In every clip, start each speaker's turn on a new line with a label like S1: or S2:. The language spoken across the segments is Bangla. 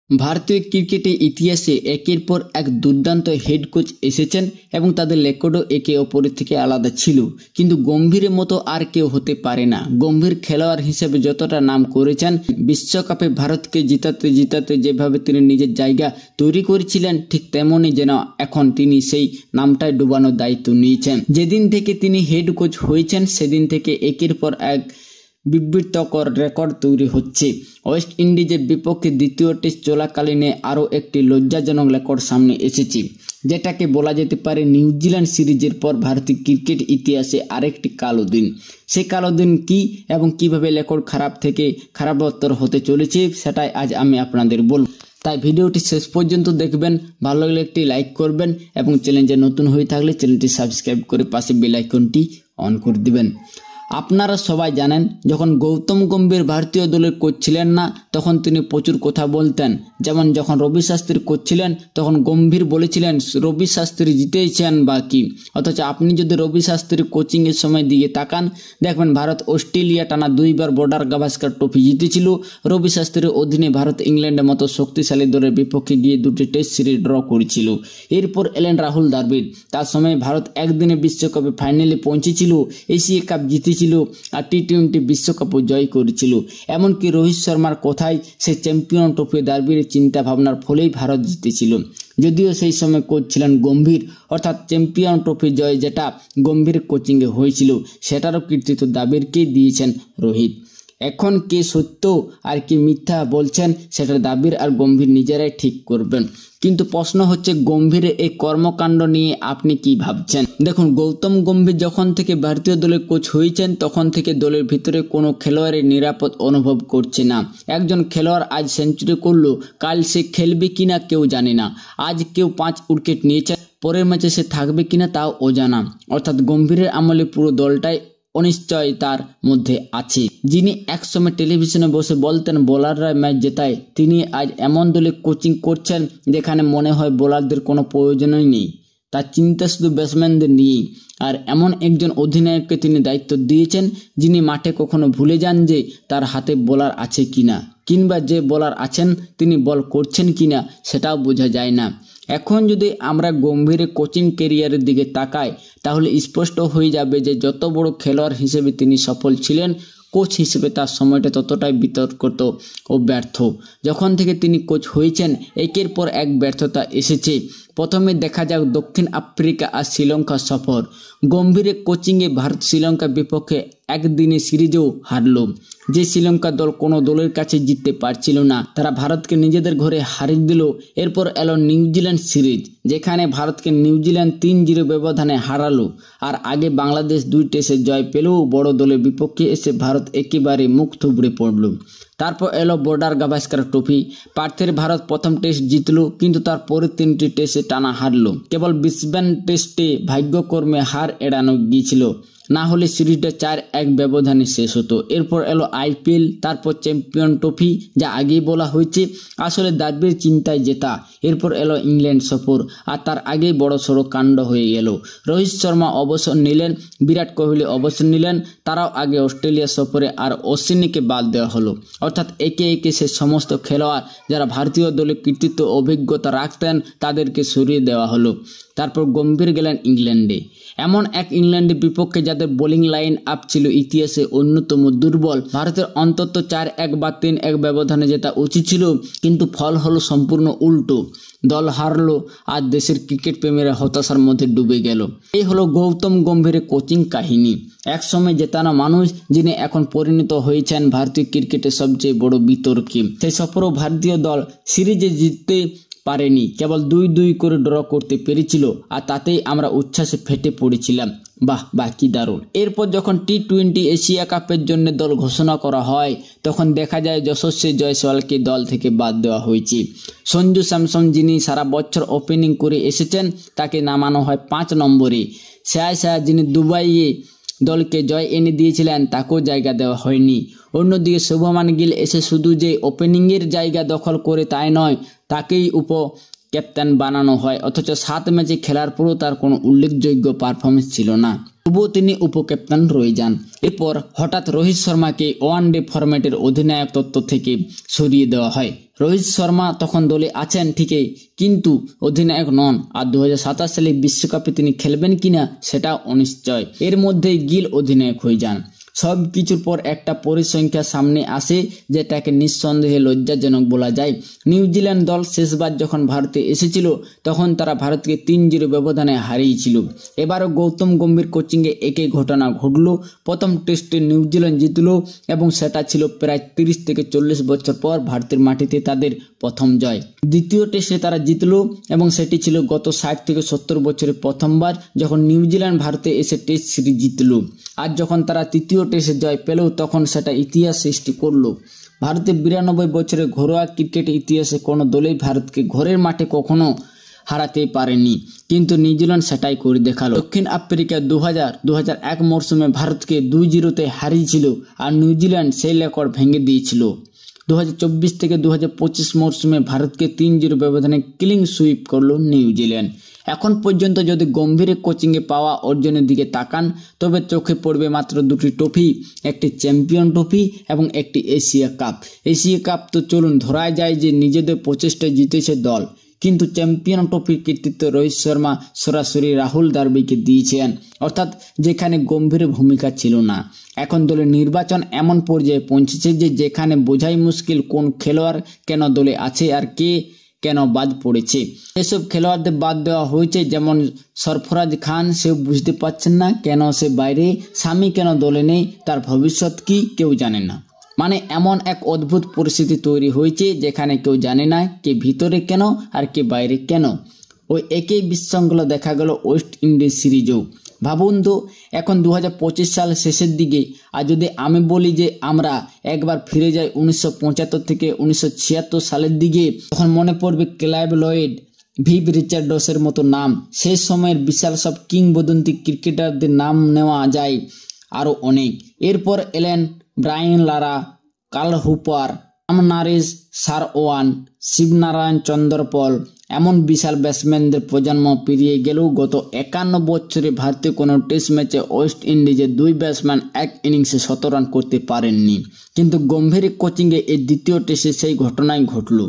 S1: ভারতীয় ক্রিকেটে ইতিহাসে একের পর এক দুর্দান্ত হেড কোচ এসেছেন এবং তাদের রেকর্ডও একে অপরের থেকে আলাদা ছিল, কিন্তু গম্ভীরের মতো আর কেউ হতে পারে না। গম্ভীর খেলোয়াড় হিসেবে যতটা নাম করেছেন, বিশ্বকাপে ভারতকে জিতাতে জিতাতে যেভাবে তিনি নিজের জায়গা তৈরি করেছিলেন, ঠিক তেমনই যেন এখন তিনি সেই নামটায় ডুবানোর দায়িত্ব নিয়েছেন। যেদিন থেকে তিনি হেড কোচ হয়েছেন সেদিন থেকে একের পর এক বিব্রতকর রেকর্ড তৈরি হচ্ছে। ওয়েস্ট ইন্ডিজের বিপক্ষে দ্বিতীয় টেস্ট চলাকালীনে আরও একটি লজ্জাজনক রেকর্ড সামনে এসেছে, যেটাকে বলা যেতে পারে নিউজিল্যান্ড সিরিজের পর ভারতীয় ক্রিকেট ইতিহাসে আরেকটি কালো দিন। সেই কালো দিন কি এবং কিভাবে রেকর্ড খারাপ থেকে খারাপতর হতে চলেছে সেটাই আজ আমি আপনাদের বলব। তাই ভিডিওটি শেষ পর্যন্ত দেখবেন। ভালো লাগলে একটি লাইক করবেন এবং চ্যানেলে নতুন হয়ে থাকলে চ্যানেলটি সাবস্ক্রাইব করে পাশে বেল আইকনটি অন করে দিবেন। আপনারা সবাই জানেন, যখন গৌতম গম্ভীর ভারতীয় দলের কোচ ছিলেন না তখন তিনি প্রচুর কথা বলতেন। যেমন যখন রবি শাস্ত্রী কোচ ছিলেন তখন গম্ভীর বলেছিলেন রবি শাস্ত্রী জিতেছেন বা কি, অথচ আপনি যদি রবি শাস্ত্রীর কোচিংয়ের সময় দিকে তাকান দেখবেন ভারত অস্ট্রেলিয়া টানা দুইবার বর্ডার গাভাস্কার ট্রফি জিতেছিল। রবি শাস্ত্রীর অধীনে ভারত ইংল্যান্ডের মতো শক্তিশালী দলের বিপক্ষে গিয়ে দুটি টেস্ট সিরিজ ড্র করেছিল। এরপর এলেন রাহুল দ্রাবিড়। তার সময় ভারত একদিনে বিশ্বকাপে ফাইনালে পৌঁছেছিল, এশিয়া কাপ জিতেছিল আর টি-20 বিশ্বকাপও জয় করেছিল। এমনকি রোহিত শর্মার কথায় সেই চ্যাম্পিয়ন ট্রফি দ্রাবিড়ের চিন্তা ভাবনার ফলেই ভারত জিতেছিল। যদিও সেই সময় কোচ ছিলেন গম্ভীর, অর্থাৎ চ্যাম্পিয়ন ট্রফি জয় যেটা গম্ভীর কোচিংয়ে হয়েছিল সেটারও কৃতিত্ব দ্রাবিড়কেই দিয়েছেন রোহিত। এখন কে সত্য আর কি মিথ্যা বলছেন সেটা দ্রাবিড় আর গম্ভীর নিজেরাই ঠিক করবেন। কিন্তু প্রশ্ন হচ্ছে, গম্ভীরের এই কর্মকাণ্ড নিয়ে আপনি কি ভাবছেন? দেখুন, গৌতম গম্ভীর যখন থেকে ভারতীয় দলের কোচ হয়েছেন তখন থেকে দলের ভিতরে কোনো খেলোয়াড়ের নিরাপদ অনুভব করছে না। একজন খেলোয়াড় আজ সেঞ্চুরি করলো, কাল সে খেলবে কিনা কেউ জানে না। আজ কেউ 5 উইকেট নিয়েছে, পরের ম্যাচে সে থাকবে কিনা তাও অজানা। অর্থাৎ গম্ভীরের আমলে পুরো দলটাই অনিশ্চয়তার মধ্যে আছে। যিনি একসময় টেলিভিশনে বসে বলতেন বোলাররা ম্যাচ জেতায়, তিনি আজ এমন দলে কোচিং করছেন যেখানে মনে হয় বোলারদের কোনো প্রয়োজনই নেই। তার চিন্তা শুধু ব্যাটসম্যানদের নিয়েই। আর এমন একজন অধিনায়ককে তিনি দায়িত্ব দিয়েছেন যিনি মাঠে কখনো ভুলে যান যে তার হাতে বোলার আছে কিনা, কিংবা যে বোলার আছেন তিনি বল করছেন কিনা সেটাও বোঝা যায় না। এখন যদি আমরা গম্ভীরের কোচিং ক্যারিয়ারের দিকে তাকাই তাহলে স্পষ্ট হয়ে যাবে যে যত বড় খেলোয়াড় হিসেবে তিনি সফল ছিলেন, কোচ হিসেবে তার সময়টা ততটাই বিতর্কিত ও ব্যর্থ। যখন থেকে তিনি কোচ হয়েছেন একের পর এক ব্যর্থতা এসেছে। প্রথমে দেখা যাক দক্ষিণ আফ্রিকা আর শ্রীলঙ্কা সফর। গম্ভীরের কোচিংয়ে ভারত শ্রীলঙ্কার বিপক্ষে একদিনে সিরিজেও হারল। যে শ্রীলঙ্কা দল কোনো দলের কাছে জিততে পারছিল না, তারা ভারতকে নিজেদের ঘরে হারিয়ে দিল। এরপর এলো নিউজিল্যান্ড সিরিজ, যেখানে ভারতকে নিউজিল্যান্ড 3-0 ব্যবধানে হারালো। আর আগে বাংলাদেশ 2 টেস্টে জয় পেলেও বড় দলের বিপক্ষে এসে ভারত একেবারে মুখ থুবড়ে পড়ল। তারপর এলো বর্ডার গাভাস্কার ট্রফি। পার্থের ভারত প্রথম টেস্ট জিতল, কিন্তু তার পরের 3টি টেস্টে টানা হারলো। কেবল ব্রিসবেন টেস্টে ভাগ্যক্রমে হার এড়ানো গিয়েছিল, না হলে সিরিজটা 4-1 ব্যবধানে শেষ হতো। এরপর এলো IPL, তারপর চ্যাম্পিয়ন ট্রফি, যা আগেই বলা হয়েছে আসলে দ্রাবিড়ের চিন্তায় জেতা। এরপর এলো ইংল্যান্ড সফর, আর তার আগেই বড় সড়ো কাণ্ড হয়ে গেল। রোহিত শর্মা অবসর নিলেন, বিরাট কোহলি অবসর নিলেন, তারাও আগে অস্ট্রেলিয়া সফরে, আর অশ্বিনীকে বাদ দেওয়া হলো। অর্থাৎ একে একে সে সমস্ত খেলোয়াড় যারা ভারতীয় দলে কৃতিত্ব অভিজ্ঞতা রাখতেন তাদেরকে সরিয়ে দেওয়া হলো। তারপর গম্ভীর গেলেন ইংল্যান্ডে, এমন এক ইংল্যান্ডের বিপক্ষে যাদের বোলিং লাইন আপ ছিল ইতিহাসে অন্যতম দুর্বল। ভারতের অন্তত 4-1 বা 3-1 ব্যবধানে জেতা উচিত ছিল, কিন্তু ফল হলো সম্পূর্ণ উল্টো। দল হারলো আর দেশের ক্রিকেট প্রেমীরা হতাশার মধ্যে ডুবে গেল। এই হলো গৌতম গম্ভীরের কোচিং কাহিনী। একসময় জেতানো মানুষ, যিনি এখন পরিণত হয়েছেন ভারতীয় ক্রিকেটের সবচেয়ে বড় বিতর্কে। সেই সফরও ভারতীয় দল সিরিজে জিততে পারেনি, কেবল 2-2 করে ড্র করতে পেরেছিল, আর তাতেই আমরা উচ্ছ্বাসে ফেটে পড়েছিলাম। বাহ কি দারুণ। এরপর যখন টি-20 এশিয়া কাপের জন্য দল ঘোষণা করা হয় তখন দেখা যায় যশস্বী জয়সওয়ালকে দল থেকে বাদ দেওয়া হয়েছে। সঞ্জু স্যামসন, যিনি সারা বছর ওপেনিং করে এসেছেন, তাকে নামানো হয় 5 নম্বরে। শাহ যিনি দুবাইয়ে দলকে জয় এনে দিয়েছিলেন, তাকেও জায়গা দেওয়া হয়নি। অন্যদিকে শুভমান গিল এসে শুধু যে ওপেনিংয়ের জায়গা দখল করে তাই নয়, তাকেই ক্যাপ্টেন বানানো হয়। অথচ 7 ম্যাচে খেলার পরও তার কোনো উল্লেখযোগ্য পারফরমেন্স ছিল না, তবুও তিনি উপক্যাপ্টেন রয়ে যান। এরপর হঠাৎ রোহিত শর্মাকে ওয়ানডে ফরম্যাটের অধিনায়ক তত্ত্ব থেকে সরিয়ে দেওয়া হয়। রোহিত শর্মা তখন দলে আছেন ঠিকই, কিন্তু অধিনায়ক নন। আর 2027 সালে বিশ্বকাপে তিনি খেলবেন কিনা সেটা অনিশ্চয়। এর মধ্যেই গিল অধিনায়ক হয়ে যান। সব কিছুর পর একটা পরিসংখ্যা সামনে আসে যেটাকে নিঃসন্দেহে লজ্জাজনক বলা যায়। নিউজিল্যান্ড দল শেষবার যখন ভারতে এসেছিল তখন তারা ভারতকে 3-0 ব্যবধানে হারিয়েছিল। এবারও গৌতম গম্ভীর কোচিংয়ে একই ঘটনা ঘটল। প্রথম টেস্টে নিউজিল্যান্ড জিতল এবং সেটা ছিল প্রায় 30 থেকে 40 বছর পর ভারতের মাটিতে তাদের প্রথম জয়। দ্বিতীয় টেস্টে তারা জিতল এবং সেটি ছিল গত 60 থেকে 70 বছরে প্রথমবার যখন নিউজিল্যান্ড ভারতে এসে টেস্ট সিরিজ জিতল। আর যখন তারা তৃতীয় টেস্টে জয় পেল তখন সেটা ইতিহাস সৃষ্টি করলো। ভারতের 92 বছরের ঘরোয়া ক্রিকেট ইতিহাসে কোনো দলই ভারতকে ঘরের মাঠে কখনো হারাতে পারেনি, কিন্তু নিউজিল্যান্ড সেটাই করে দেখালো। দক্ষিণ আফ্রিকা 2001 মরশুমে ভারতকে 2-0 হারিয়েছিল আর নিউজিল্যান্ড সেই রেকর্ড ভেঙে দিয়েছিল। 2024 থেকে 2025 মরশুমে ভারতকে 3-0 ব্যবধানে ক্লিন সুইপ করলো নিউজিল্যান্ড। এখন পর্যন্ত যদি গম্ভীরের কোচিংয়ে পাওয়া অর্জনের দিকে তাকান তবে চোখে পড়বে মাত্র 2টি ট্রফি, একটি চ্যাম্পিয়ন ট্রফি এবং একটি এশিয়া কাপ। এশিয়া কাপ তো চলুন ধরা যায় যে নিজেদের প্রচেষ্টায় জিতেছে দল, কিন্তু চ্যাম্পিয়ন ট্রফির কৃতিত্ব রোহিত শর্মা সরাসরি রাহুল দ্রাবিড়কে দিয়েছেন, অর্থাৎ যেখানে গম্ভীরের ভূমিকা ছিল না। এখন দলের নির্বাচন এমন পর্যায়ে পৌঁছেছে যে যেখানে বোঝাই মুশকিল কোন খেলোয়াড় কেন দলে আছে আর কে কেন বাদ পড়েছে। এসব খেলোয়াড়দের বাদ দেওয়া হয়েছে, যেমন সরফরাজ খান, সেও বুঝতে পারছেন না কেন সে বাইরে, স্বামী কেন দলে নেই, তার ভবিষ্যৎ কি কেউ জানে না। মানে এমন এক অদ্ভুত পরিস্থিতি তৈরি হয়েছে যেখানে কেউ জানে না কে ভিতরে কেন আর কে বাইরে কেন। ওই একই বিশৃঙ্খলা দেখা গেল ওয়েস্ট ইন্ডিজ সিরিজেও। ভাবুন তো, এখন 2025 সাল শেষের দিকে, আর যদি আমি বলি যে আমরা একবার ফিরে যাই 1975 থেকে 1976 সালের দিকে, তখন মনে পড়বে ক্লাইভ লয়েড, ভিভ রিচার্ডসের মতো নাম। সেই সময়ের বিশাল সব কিংবদন্তি ক্রিকেটারদের নাম নেওয়া যায় আরও অনেক। এরপর এলেন Brian Lara, Carl Hooper, Naresh Sarwan, Shivnarine Chanderpaul, এমন বিশাল ব্যাটসম্যানদের প্রজন্ম পেরিয়ে গেলেও গত 51 বছরে ভারতীয় কোনো টেস্ট ম্যাচে ওয়েস্ট ইন্ডিজের 2 ব্যাটসম্যান এক ইনিংসে 100 রান করতে পারেননি। কিন্তু গম্ভীরের কোচিংয়ে এই দ্বিতীয় টেস্টে সেই ঘটনাই ঘটল।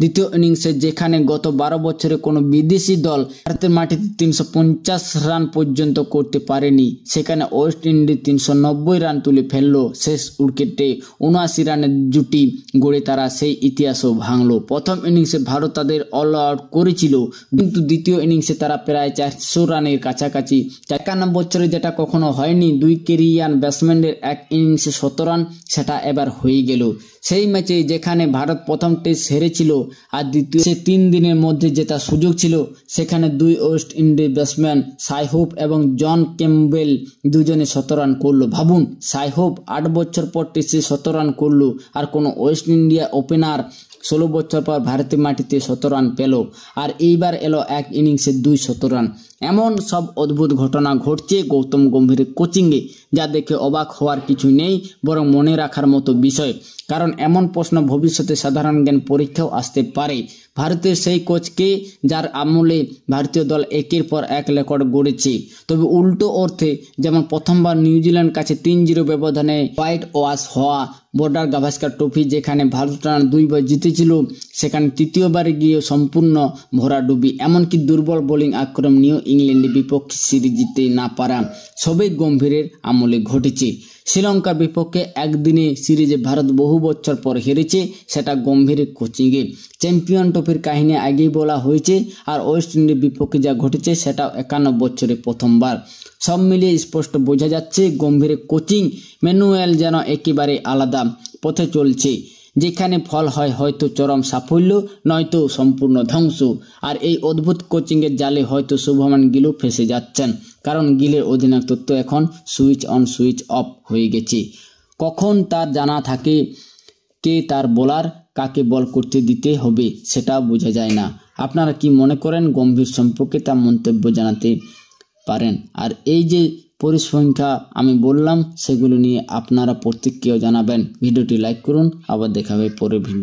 S1: দ্বিতীয় ইনিংসে যেখানে গত 12 বছরে কোনো বিদেশি দল ভারতের মাটিতে 350 রান পর্যন্ত করতে পারেনি, সেখানে ওয়েস্ট ইন্ডিজ 390 রান তুলে ফেললো। শেষ উইকেটে 79 রানের জুটি গড়ে তারা সেই ইতিহাসও ভাঙলো। প্রথম ইনিংসে ভারত তাদের অল আউট করেছিল, কিন্তু দ্বিতীয় ইনিংসে তারা প্রায় 400 রানের কাছাকাছি। 51 বছরে যেটা কখনো হয়নি, 2 কেরিয়ান ব্যাটসম্যানদের এক ইনিংসে 100 রান, সেটা এবার হয়ে গেল। সেই ম্যাচে যেখানে ভারত প্রথম টেস্ট হেরেছিল আর দ্বিতীয় 3 দিনের মধ্যে জেতার সুযোগ ছিল, সেখানে 2 West Indies batsman Shai Hope এবং জন ক্যাম্পবেল দুজনে 100 রান করলো। ভাবুন, শাই হোপ 8 বছর পর টেস্টে 100 রান করলো, আর কোনো ওয়েস্ট ইন্ডিয়া ওপেনার 16 বছর পর ভারতের মাটিতে 100 রান পেল, আর এইবার এলো এক ইনিংসে 200 রান। এমন সব অদ্ভুত ঘটনা ঘটছে গৌতম গম্ভীরের কোচিংয়ে, যা দেখে অবাক হওয়ার কিছু নেই, বরং মনে রাখার মতো বিষয়। কারণ এমন প্রশ্ন ভবিষ্যতে সাধারণ জ্ঞান পরীক্ষাও আসতে পারে। ভারতের সেই কোচকে যার আমলে ভারতীয় দল একের পর এক রেকর্ড গড়েছে। তবে উল্টো অর্থে, যেমন প্রথমবার নিউজিল্যান্ড কাছে 3-0 ব্যবধানে হোয়াইট ওয়াশ হওয়া বর্ডার গাভাস্কার ট্রফি যেখানে ভারত টানা 2 বার জিতেছিল, সেখানে তৃতীয়বারে গিয়ে সম্পূর্ণ ভরাডুবি, এমনকি দুর্বল বোলিং আক্রমণ নিয়েও ইংল্যান্ডের বিপক্ষে সিরিজ জিততে না পারা, সবই গম্ভীরের আমলে ঘটেছে। শ্রীলঙ্কার বিপক্ষে একদিনে সিরিজে ভারত বহু বছর পর হেরেছে, সেটা গম্ভীরের কোচিংয়ে। চ্যাম্পিয়ন ট্রফির কাহিনী আগেই বলা হয়েছে, আর ওয়েস্ট ইন্ডিজের বিপক্ষে যা ঘটেছে সেটাও 51 বছরে প্রথমবার। সব মিলিয়ে স্পষ্ট বোঝা যাচ্ছে গম্ভীরের কোচিং ম্যানুয়াল যেন একেবারে আলাদা পথে চলছে, যেখানে ফল হয় হয়তো চরম সাফল্য, নয়তো সম্পূর্ণ ধ্বংস। আর এই অদ্ভুত কোচিংয়ের জালে হয়তো শুভমান গিলও ফেসে যাচ্ছেন, কারণ গিলের অধিনায়কত্ব এখন সুইচ অন সুইচ অফ হয়ে গেছে। কখন তার জানা থাকে কে তার বোলার, কাকে বল করতে দিতে হবে, সেটা বোঝা যায় না। আপনারা কি মনে করেন গম্ভীর সম্পর্কে, তা মন্তব্য জানাতে পারেন। আর এই যে পরিসংখ্যা আমি বললাম, সেগুলো নিয়ে আপনারা প্রতিক্রিয়া জানাবেন। ভিডিওটি লাইক করুন, আবার দেখা হবে পরের ভিডিও।